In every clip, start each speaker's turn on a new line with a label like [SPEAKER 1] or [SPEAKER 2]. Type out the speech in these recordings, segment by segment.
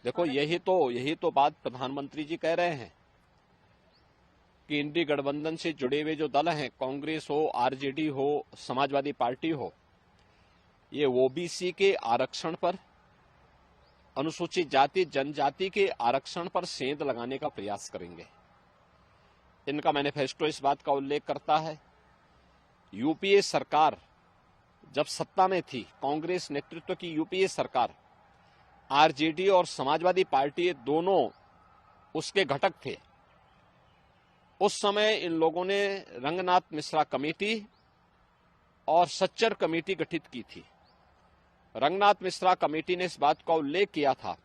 [SPEAKER 1] देखो यही तो बात प्रधानमंत्री जी कह रहे हैं कि इंडी गठबंधन से जुड़े हुए जो दल हैं, कांग्रेस हो, आरजेडी हो, समाजवादी पार्टी हो, ये ओबीसी के आरक्षण पर, अनुसूचित जाति जनजाति के आरक्षण पर सेंध लगाने का प्रयास करेंगे। इनका मैनिफेस्टो इस बात का उल्लेख करता है, यूपीए सरकार जब सत्ता में थी, कांग्रेस नेतृत्व की यूपीए सरकार, आरजेडी और समाजवादी पार्टी ये दोनों उसके घटक थे। उस समय इन लोगों ने रंगनाथ मिश्रा कमेटी और सच्चर कमेटी गठित की थी। रंगनाथ मिश्रा कमेटी ने इस बात का उल्लेख किया था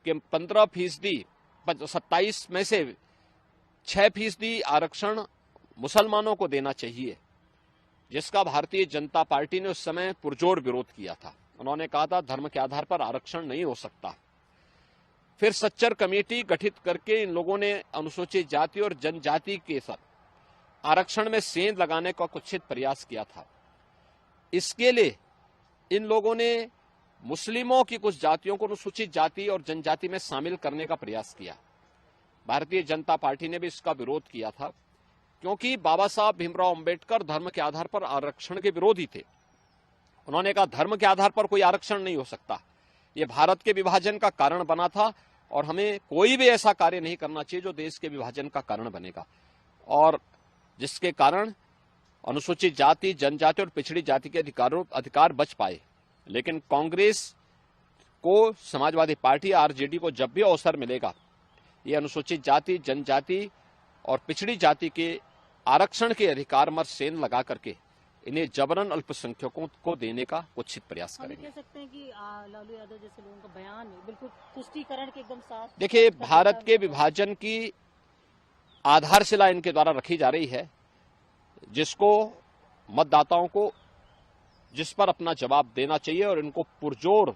[SPEAKER 1] कि 15%, 27 में से 6% आरक्षण मुसलमानों को देना चाहिए, जिसका भारतीय जनता पार्टी ने उस समय पुरजोर विरोध किया था। उन्होंने कहा था धर्म के आधार पर आरक्षण नहीं हो सकता। फिर सच्चर कमेटी गठित करके इन लोगों ने अनुसूचित जाति और जनजाति के साथ आरक्षण में सेंध लगाने का कुत्सित प्रयास किया था। इसके लिए इन लोगों ने मुस्लिमों की कुछ जातियों को अनुसूचित जाति और जनजाति में शामिल करने का प्रयास किया। भारतीय जनता पार्टी ने भी इसका विरोध किया था, क्योंकि बाबा साहब भीमराव अंबेडकर धर्म के आधार पर आरक्षण के विरोधी थे। उन्होंने कहा धर्म के आधार पर कोई आरक्षण नहीं हो सकता, ये भारत के विभाजन का कारण बना था और हमें कोई भी ऐसा कार्य नहीं करना चाहिए जो देश के विभाजन का कारण बनेगा, और जिसके कारण अनुसूचित जाति, जनजाति और पिछड़ी जाति के अधिकार बच पाए। लेकिन कांग्रेस को, समाजवादी पार्टी, आरजेडी को जब भी अवसर मिलेगा, ये अनुसूचित जाति, जनजाति और पिछड़ी जाति के आरक्षण के अधिकार पर सेंध लगा करके इन्हें जबरन अल्पसंख्यकों को देने का कुत्सित प्रयास करेंगे।
[SPEAKER 2] कह सकते हैं कि लालू यादव जैसे लोगों का बयान बिल्कुल तुष्टीकरण के एकदम साथ।
[SPEAKER 1] देखिए, भारत के विभाजन की आधारशिला इनके द्वारा रखी जा रही है, जिसको मतदाताओं को, जिस पर अपना जवाब देना चाहिए, और इनको पुरजोर